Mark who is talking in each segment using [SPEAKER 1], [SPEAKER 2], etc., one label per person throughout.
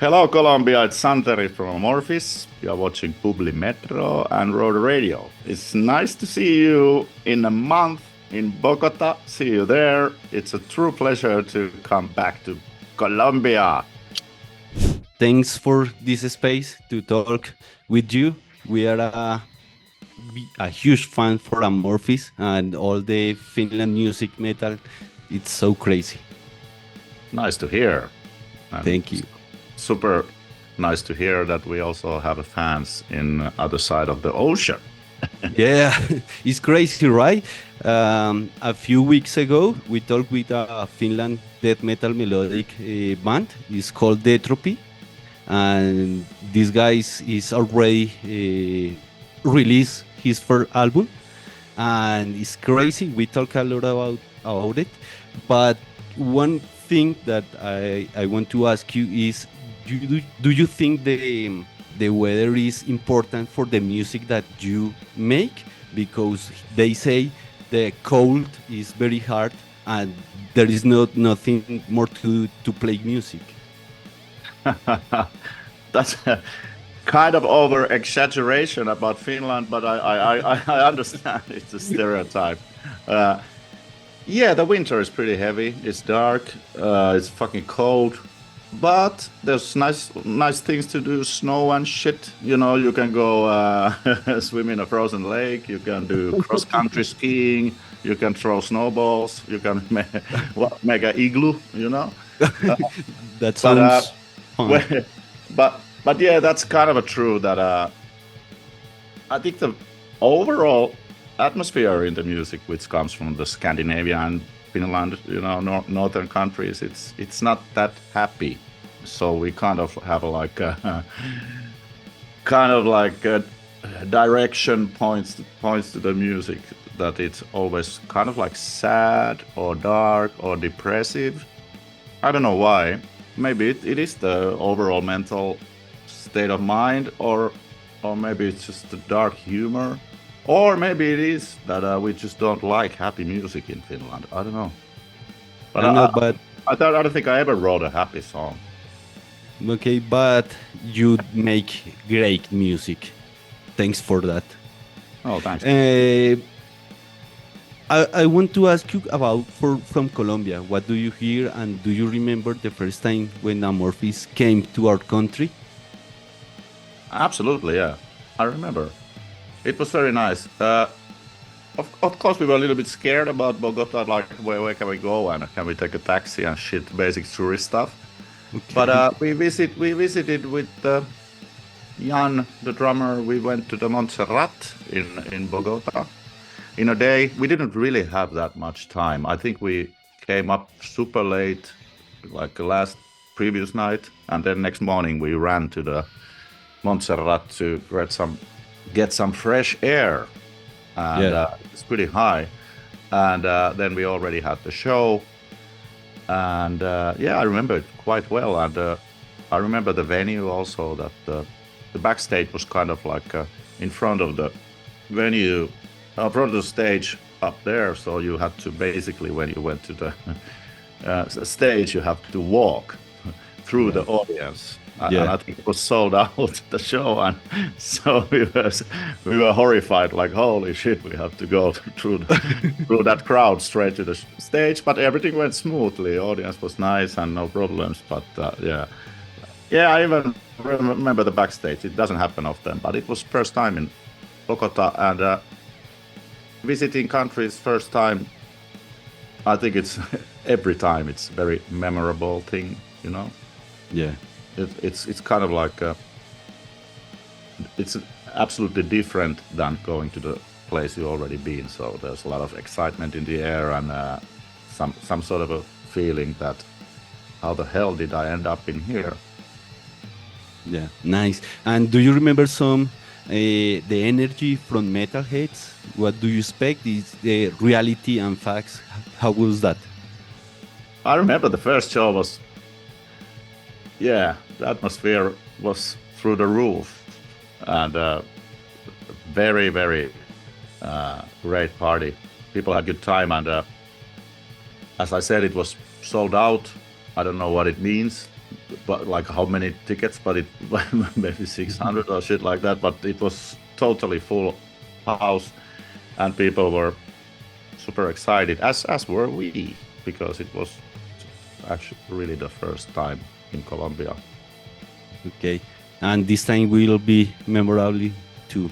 [SPEAKER 1] Hello, Colombia. It's Santería from Amorphis. You are watching Publimetro and Road Radio. It's nice to see you in a month in Bogotá. See you there. It's a true pleasure to come back to Colombia.
[SPEAKER 2] Thanks for this space to talk with you. We are a huge fan for Amorphis and all the Finland music metal. It's so crazy.
[SPEAKER 1] Nice to hear. And
[SPEAKER 2] Thank you.
[SPEAKER 1] Super nice to hear that we also have fans in other side of the ocean.
[SPEAKER 2] Yeah, it's crazy, right? A few weeks ago, we talked with a Finland death metal melodic band. It's called Detropy, and this guy is already released his first album, and it's crazy. We talk a lot about it, but one thing that I want to ask you is, do you think the weather is important for the music that you make? Because they say the cold is very hard and there is nothing more to play music.
[SPEAKER 1] That's a kind of over exaggeration about Finland, but I understand it's a stereotype. Yeah, the winter is pretty heavy. It's dark. It's fucking cold. But there's nice things to do, snow and shit. You know, you can go swim in a frozen lake. You can do cross-country skiing. You can throw snowballs. You can make an igloo. You know.
[SPEAKER 2] That sounds
[SPEAKER 1] fun. But yeah, that's kind of a true that I think the overall atmosphere in the music, which comes from the Scandinavia and Finland, you know, northern countries, it's not that happy. So we kind of have like a direction points to the music, that it's always kind of like sad or dark or depressive. I don't know why. Maybe it is the overall mental state of mind, or maybe it's just the dark humor. Or maybe it is that we just don't like happy music in Finland. I don't know. But I don't think I ever wrote a happy song.
[SPEAKER 2] Okay, but you make great music. Thanks for that.
[SPEAKER 1] Oh, thanks.
[SPEAKER 2] I want to ask you about from Colombia. What do you hear, and do you remember the first time when Amorphis came to our country?
[SPEAKER 1] Absolutely, yeah. I remember. It was very nice. Of course, we were a little bit scared about Bogota, like where can we go and can we take a taxi and shit, basic tourist stuff. Okay. But we visited with Jan, the drummer. We went to the Montserrat in Bogota in a day. We didn't really have that much time. I think we came up super late, like the previous night, and then next morning we ran to the Montserrat to get some fresh air, and it's pretty high. And then we already had the show, and I remember it quite well. And I remember the venue also, that the backstage was kind of like in front of the venue, in front of the stage up there. So you had to basically, when you went to the stage, you have to walk through the audience. And I think it was sold out, the show, and so we were horrified, like, holy shit, we have to go through that crowd straight to the stage. But everything went smoothly. Audience was nice and no problems. But I even remember the backstage. It doesn't happen often, but it was first time in Bogota, and visiting countries first time. I think it's every time it's a very memorable thing, you know.
[SPEAKER 2] Yeah.
[SPEAKER 1] It's kind of like it's absolutely different than going to the place you already been. So there's a lot of excitement in the air, and some sort of a feeling that how the hell did I end up in here?
[SPEAKER 2] Yeah, nice. And do you remember some the energy from metalheads? What do you expect? Is the reality and facts? How was that?
[SPEAKER 1] I remember the first show was. Yeah, the atmosphere was through the roof, and very, very great party. People had good time, and as I said, it was sold out. I don't know what it means. but like how many tickets, but it maybe 600 or shit like that. But it was totally full house, and people were super excited, as were we, because it was actually really the first time in Colombia.
[SPEAKER 2] Okay, and this time will be memorable too.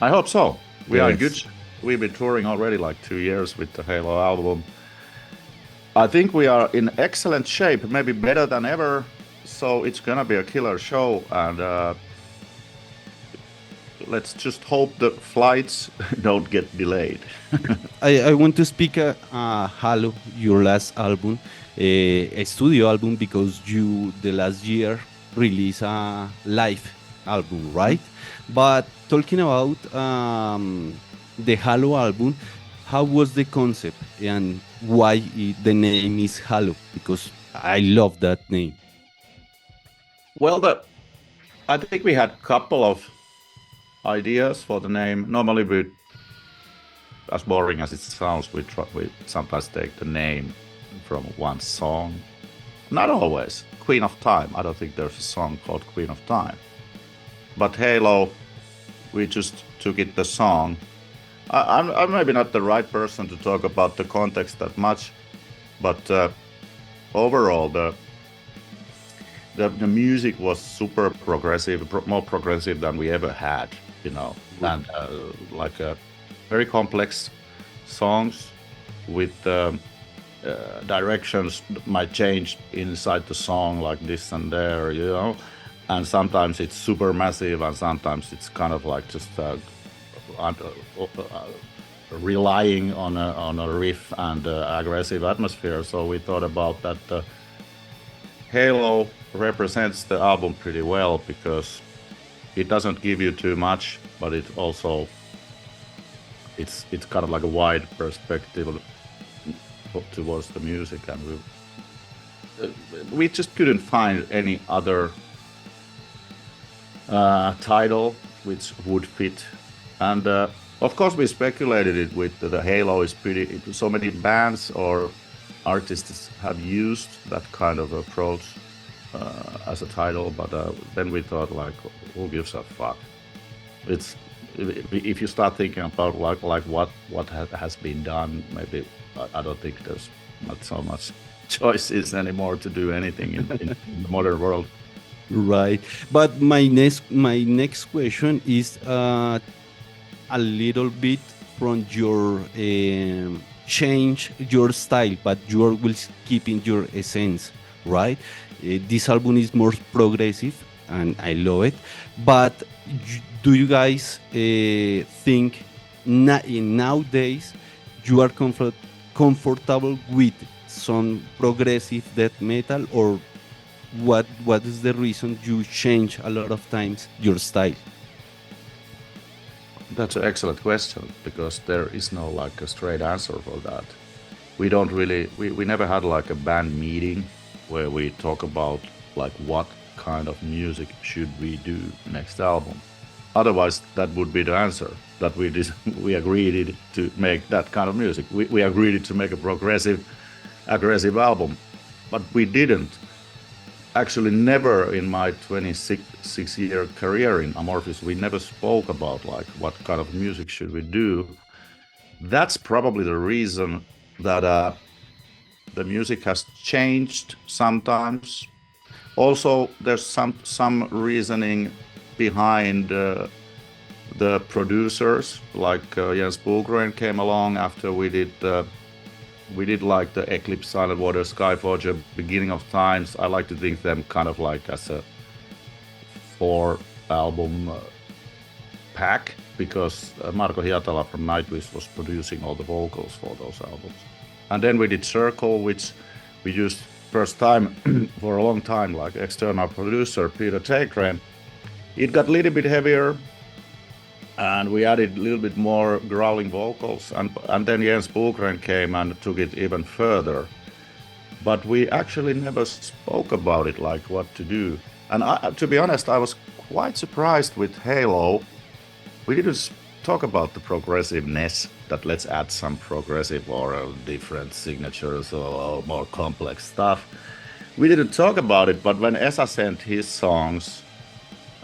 [SPEAKER 1] I hope so. We are
[SPEAKER 2] Yes.
[SPEAKER 1] good. We've been touring already like 2 years with the Halo album. I think we are in excellent shape, maybe better than ever. So it's gonna be a killer show, and let's just hope the flights don't get delayed.
[SPEAKER 2] I want to speak Halo, your last album, a studio album, because you the last year released a live album, right? But talking about the Halo album, how was the concept and why the name is Halo? Because I love that name.
[SPEAKER 1] Well, I think we had a couple of ideas for the name. Normally, as boring as it sounds, we sometimes take the name from one song. Not always. Queen of Time. I don't think there's a song called Queen of Time. But Halo, we just took it the song. I'm maybe not the right person to talk about the context that much, but overall the music was super progressive, more progressive than we ever had, you know, and like very complex songs with directions might change inside the song, like this and there, you know, and sometimes it's super massive, and sometimes it's kind of like just relying on a riff and aggressive atmosphere. So we thought about that. Halo represents the album pretty well because it doesn't give you too much, but it also it's kind of like a wide perspective towards the music, and we just couldn't find any other title which would fit. And of course we speculated it with the Halo is pretty, so many bands or artists have used that kind of approach as a title, but then we thought, like, who gives a fuck? It's if you start thinking about like what has been done, maybe I don't think there's not so much choices anymore to do anything in the modern world.
[SPEAKER 2] Right. But my next question is a little bit from your change your style, but you are will keeping your essence, right? This album is more progressive, and I love it. But do you guys think nowadays you are comfortable with some progressive death metal, or what is the reason you change a lot of times your style?
[SPEAKER 1] That's an excellent question, because there is no like a straight answer for that. We don't really, we never had like a band meeting where we talk about like what kind of music should we do next album. Otherwise, that would be the answer, that we agreed to make that kind of music. We agreed to make a progressive, aggressive album, but we didn't. Actually, never in my 26-year career in Amorphis, we never spoke about like what kind of music should we do. That's probably the reason that the music has changed sometimes. Also, there's some reasoning behind the producers, like Jens Bogren came along after we did like the Eclipse, Silent Water, Skyforger, Beginning of Times. I like to think them kind of like as a 4-album pack, because Marko Hiatala from Nightwish was producing all the vocals for those albums. And then we did Circle, which we used first time for a long time, like external producer Peter Tegren. It got a little bit heavier, and we added a little bit more growling vocals, and then Jens Bogren came and took it even further. But we actually never spoke about it, like what to do. And to be honest, I was quite surprised with Halo. We didn't talk about the progressiveness, that let's add some progressive or different signatures or more complex stuff. we didn't talk about it, but when Esa sent his songs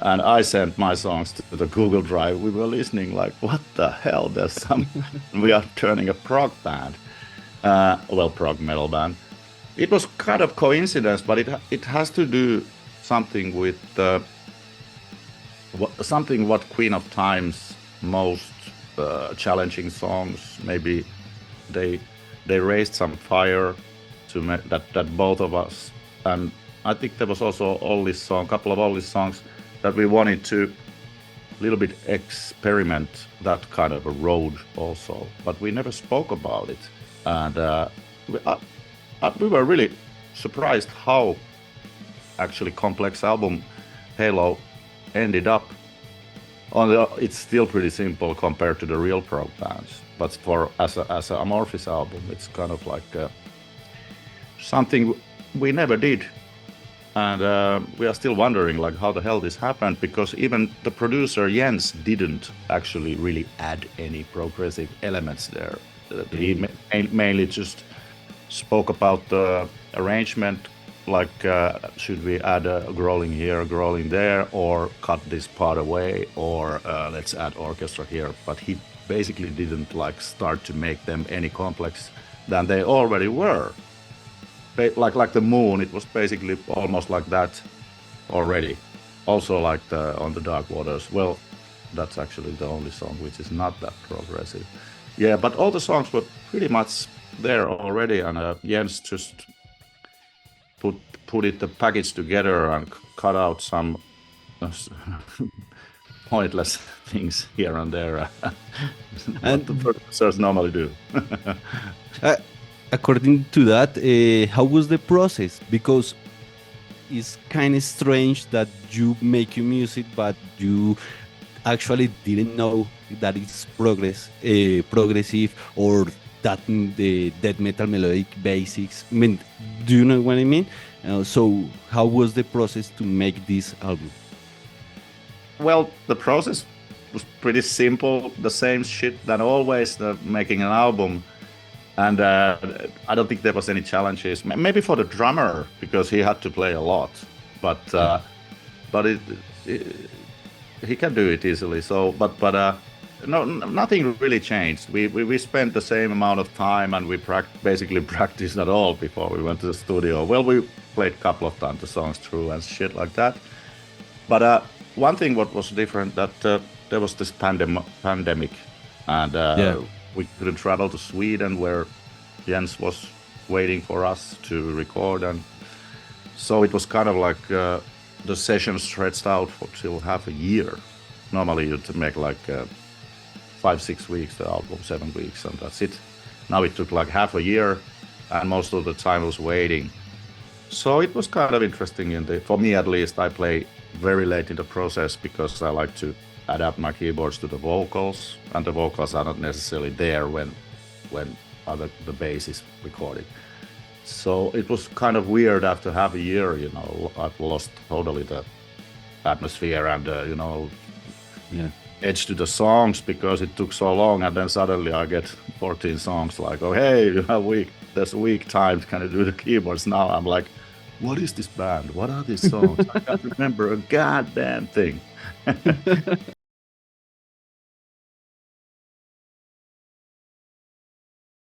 [SPEAKER 1] and I sent my songs to the Google Drive, we were listening like, what the hell? There's some, we are turning a prog band, prog metal band. It was kind of coincidence, but it has to do something with what Queen of Time's most challenging songs, maybe they raised some fire to that both of us, and I think there was also couple of oldies songs that we wanted to a little bit experiment that kind of a road also, but we never spoke about it, and we were really surprised how actually complex album Halo ended up. It's still pretty simple compared to the real prog bands, but as an Amorphis album, it's kind of like something we never did, and we are still wondering like how the hell this happened, because even the producer Jens didn't actually really add any progressive elements there. He mainly just spoke about the arrangement, like should we add a growling here, growling there, or cut this part away, or let's add orchestra here. But he basically didn't like start to make them any complex than they already were. Like the Moon, it was basically almost like that already. Also like On the Dark Waters. Well, that's actually the only song which is not that progressive. Yeah, but all the songs were pretty much there already, and Jens just put the package together and cut out some pointless things here and there, and the producers normally do.
[SPEAKER 2] According to that, how was the process? Because it's kind of strange that you make your music, but you actually didn't know that it's progressive, or that the death metal melodic basics. I mean, do you know what I mean? So how was the process to make this album?
[SPEAKER 1] Well, the process was pretty simple, the same shit than always, making an album. And I don't think there was any challenges. Maybe for the drummer, because he had to play a lot, but he can do it easily. So, but no, nothing really changed. We spent the same amount of time, and we basically practiced at all before we went to the studio. Well, we played a couple of times the songs through and shit like that. But one thing what was different, that there was this pandemic, and we couldn't travel to Sweden, where Jens was waiting for us to record, and so it was kind of like the session stretched out till half a year. Normally you'd make like 5-6 weeks, the album 7 weeks, and that's it. Now it took like half a year, and most of the time was waiting. So it was kind of interesting. For me at least, I play very late in the process because I like to adapt my keyboards to the vocals, and the vocals are not necessarily there when the bass is recorded. So it was kind of weird after half a year, I've lost totally the atmosphere and edge to the songs, because it took so long, and then suddenly I get 14 songs like, oh hey, there's a week time to kind of do the keyboards. Now I'm like, what is this band? What are these songs? I can't remember a goddamn thing.